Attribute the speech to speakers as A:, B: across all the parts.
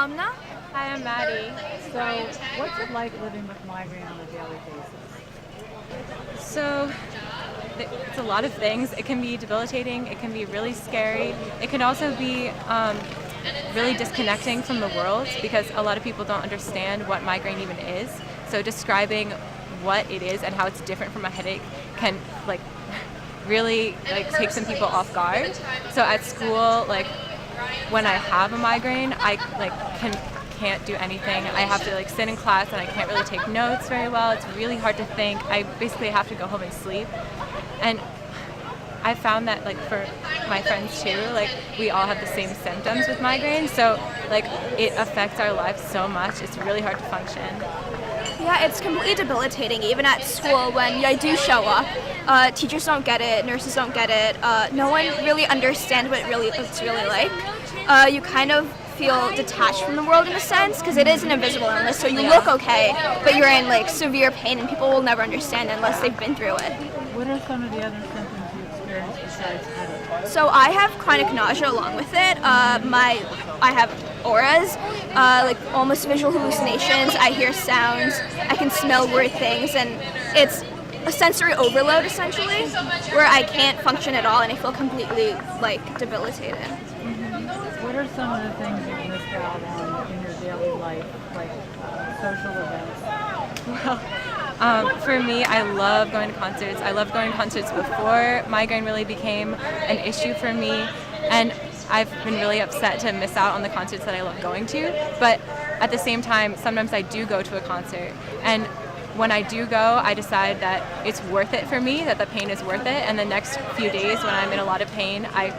A: Amna.
B: Hi, I'm Maddie.
C: So, what's it like living with migraine on a daily basis?
B: So, it's a lot of things. It can be debilitating. It can be really scary. It can also be really disconnecting from the world because a lot of people don't understand what migraine even is. So, describing what it is and how it's different from a headache can really take some people off guard. So at school, when I have a migraine, I can't do anything. I have to sit in class and I can't really take notes very well. It's really hard to think. I basically have to go home and sleep. And I found that for my friends too, we all have the same symptoms with migraine. So it affects our lives so much. It's really hard to function.
A: Yeah, it's completely debilitating. Even at school, when I do show up, teachers don't get it, nurses don't get it. No one really understands what it's really like. You kind of feel detached from the world in a sense because it is an invisible illness. So you look okay, but you're in severe pain, and people will never understand unless they've been through it.
C: What are some of the other symptoms you experience besides headache?
A: So I have chronic nausea along with it. I have auras, almost visual hallucinations. I hear sounds. I can smell weird things, and it's a sensory overload essentially, where I can't function at all, and I feel completely debilitated.
C: What are some of the things you've missed out on in your daily life, like social events?
B: Well, for me, I love going to concerts. I loved going to concerts before migraine really became an issue for me, and I've been really upset to miss out on the concerts that I love going to. But at the same time, sometimes I do go to a concert, and when I do go, I decide that it's worth it for me, that the pain is worth it, and the next few days when I'm in a lot of pain, I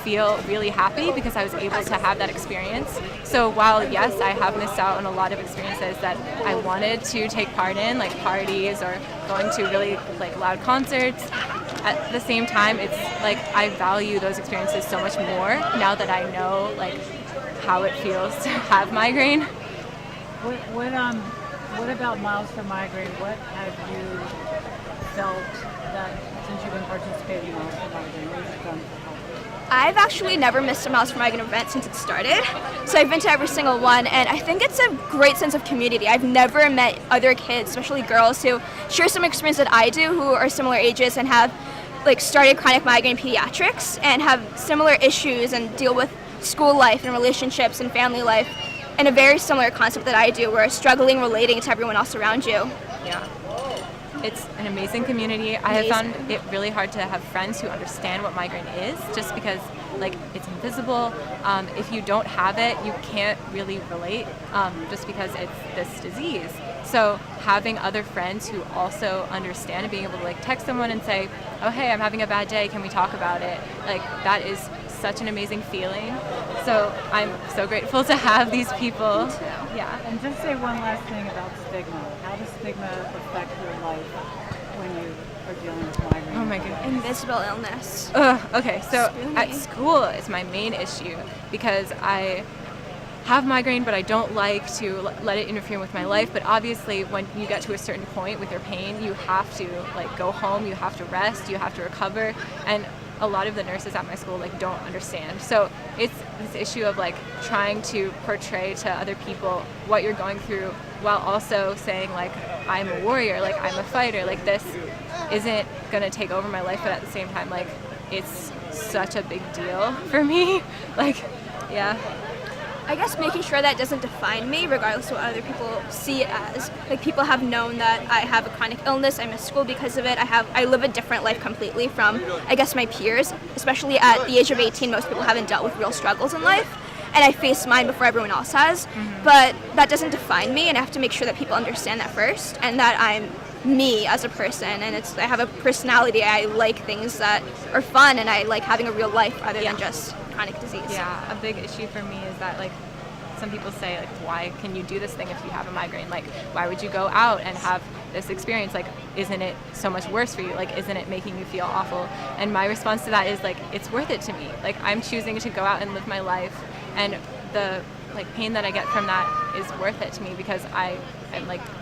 B: feel really happy because I was able to have that experience. So while yes, I have missed out on a lot of experiences that I wanted to take part in, like parties or going to really loud concerts, at the same time, it's I value those experiences so much more now that I know how it feels to have migraine.
C: What about Miles for Migraine? What have you felt that since you've been participating in Miles for Migraine? What have you done to help?
A: I've actually never missed a Miles for Migraine event since it started. So I've been to every single one, and I think it's a great sense of community. I've never met other kids, especially girls, who share some experience that I do, who are similar ages and have started chronic migraine pediatrics and have similar issues and deal with school life and relationships and family life in a very similar concept that I do, where struggling relating to everyone else around you.
B: Yeah. It's an amazing community. I have found it really hard to have friends who understand what migraine is, just because it's invisible. If you don't have it, you can't really relate, just because it's this disease. So having other friends who also understand and being able to text someone and say, oh hey, I'm having a bad day, can we talk about it? That is such an amazing feeling. So I'm so grateful to have these people.
A: Me too.
B: Yeah.
C: And just say one last thing about stigma. How does stigma affect your life when you are dealing with migraine?
B: Oh my goodness.
A: Invisible illness.
B: Okay, so
A: Spooky.
B: at school it's my main issue because I have migraine, but I don't like to let it interfere with my life. But obviously when you get to a certain point with your pain, you have to go home, you have to rest, you have to recover, and a lot of the nurses at my school don't understand. So it's this issue of trying to portray to other people what you're going through while also saying I'm a warrior, I'm a fighter, this isn't gonna take over my life, but at the same time it's such a big deal for me. Yeah.
A: I guess making sure that doesn't define me, regardless of what other people see it as. People have known that I have a chronic illness. I miss school because of it. I live a different life completely from, I guess, my peers. Especially at the age of 18, most people haven't dealt with real struggles in life, and I faced mine before everyone else has. Mm-hmm. But that doesn't define me, and I have to make sure that people understand that first, and that I'm me as a person, and I have a personality. I like things that are fun, and I like having a real life rather than just chronic disease.
B: Yeah, a big issue for me is that some people say why can you do this thing if you have a migraine? Why would you go out and have this experience? Isn't it so much worse for you? Isn't it making you feel awful? And my response to that is it's worth it to me. I'm choosing to go out and live my life, and the pain that I get from that is worth it to me because I'm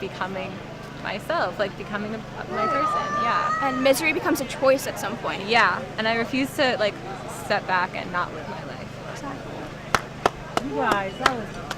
B: becoming myself, becoming my person. Yeah.
A: And misery becomes a choice at some point.
B: Yeah, and I refuse to step back and not live my life.
A: Exactly.
C: You guys, that was